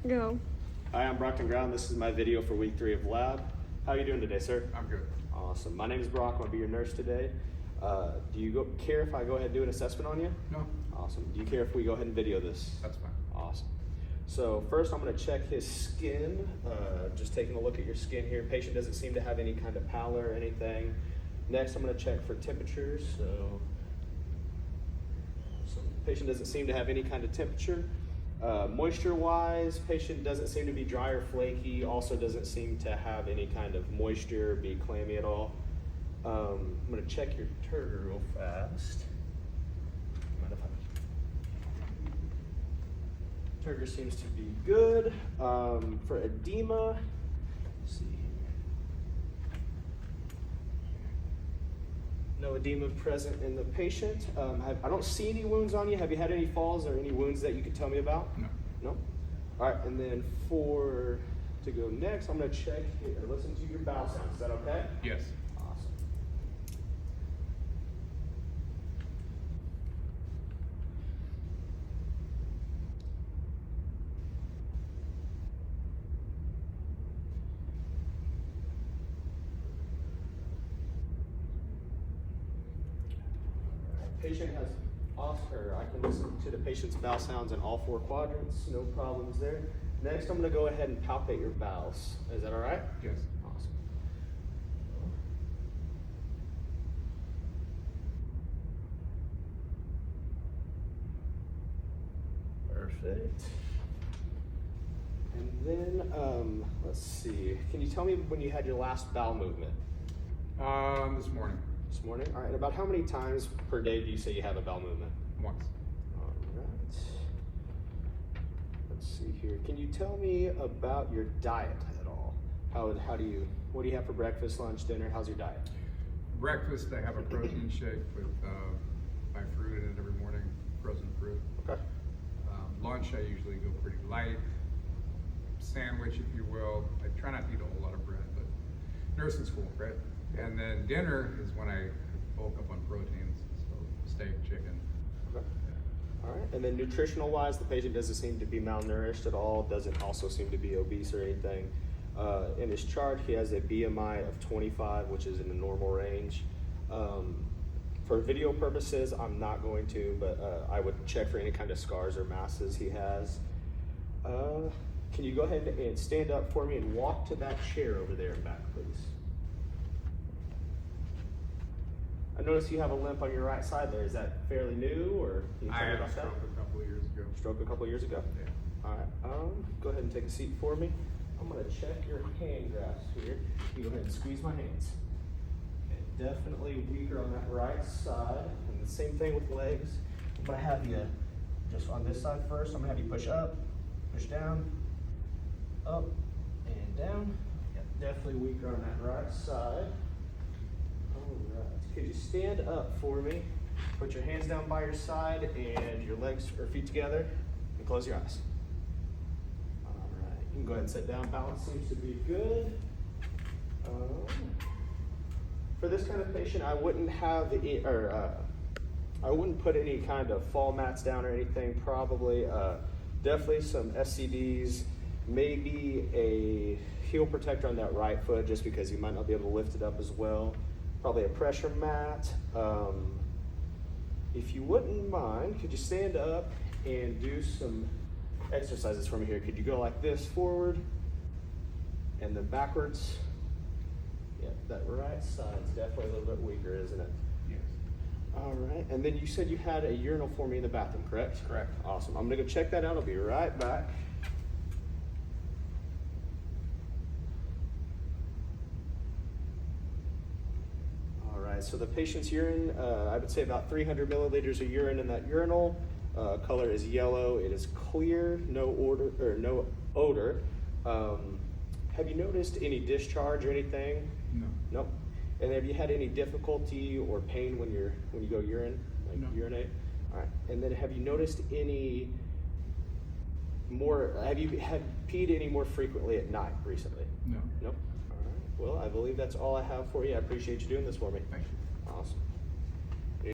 Go. Hi, I'm Brockton Ground. This is my video for week 3 of lab. How are you doing today, sir? I'm good. Awesome. My name is Brock. I'll be your nurse today. Do you care if I go ahead and do an assessment on you? No, Awesome. Do you care if we go ahead and video this? that's fine. Awesome. So first I'm going to check his skin. Just taking a look at your skin here. Patient doesn't seem to have any kind of pallor or anything. Next I'm going to check for temperatures. So patient doesn't seem to have any kind of temperature. Moisture wise, patient doesn't seem to be dry or flaky. Also doesn't seem to have any kind of moisture or be clammy at all. I'm going to check your turgor real fast. Mind if I... Turgor seems to be good. For edema, let's see here. No edema present in the patient. I don't see any wounds on you. Have you had any falls or any wounds that you could tell me about? No. No? All right, and then to go next, I'm gonna check here. Listen to your bowel sounds. Is that okay? Yes. Awesome. Patient has I can listen to the patient's bowel sounds in all 4 quadrants, no problems there. Next, I'm gonna go ahead and palpate your bowels. Is that all right? Yes. Awesome. Perfect. And then, let's see. Can you tell me when you had your last bowel movement? This morning, This morning? All right, about how many times per day do you say you have a bowel movement? once. All right. Let's see here. Can you tell me about your diet at all? What do you have for breakfast, lunch, dinner? How's your diet? Breakfast, I have a protein shake with my fruit in it every morning, frozen fruit. Okay. Lunch, I usually go pretty light. Sandwich, if you will. I try not to eat a whole lot of bread, but nursing school, right? And then dinner is when I bulk up on proteins, so steak, chicken. Okay. All right. And then nutritional wise, the patient doesn't seem to be malnourished at all, doesn't also seem to be obese or anything. In his chart, he has a BMI of 25, which is in the normal range. For video purposes, I'm not going to, but I would check for any kind of scars or masses he has. Can you go ahead and stand up for me and walk to that chair over there and back, please? I notice you have a limp on your right side there. Is that fairly new, or can you tell I me had a about that? stroke a couple of years ago. Stroke a couple years ago? Yeah. All right, go ahead and take a seat for me. I'm gonna check your hand grasp here. You go ahead and squeeze my hands. Okay, definitely weaker on that right side. And the same thing with legs. I'm gonna have you just on this side first. I'm gonna have you push up, push down, up, and down. Yeah, definitely weaker on that right side. All right, could you stand up for me? Put your hands down by your side and your legs or feet together and close your eyes. All right, you can go ahead and sit down. Balance seems to be good. For this kind of patient, I wouldn't have I wouldn't put any kind of fall mats down or anything. Probably, definitely some SCDs, maybe a heel protector on that right foot, just because you might not be able to lift it up as well. Probably a pressure mat. If you wouldn't mind, could you stand up and do some exercises for me here? Could you go like this, forward, and then backwards? Yeah, that right side's definitely a little bit weaker, isn't it? Yes. All right, and then you said you had a urinal for me in the bathroom, correct? Correct. Awesome. I'm gonna go check that out. I'll be right back. All right, so the patient's urine, I would say about 300 milliliters of urine in that urinal. Color is yellow. It is clear, no odor. Have you noticed any discharge or anything? No. Nope. And have you had any difficulty or pain when you go No. urinate? All right. And then have you noticed have you peed any more frequently at night recently? No. Nope. All right. Well, I believe that's all I have for you. I appreciate you doing this for me. Thank you. Awesome.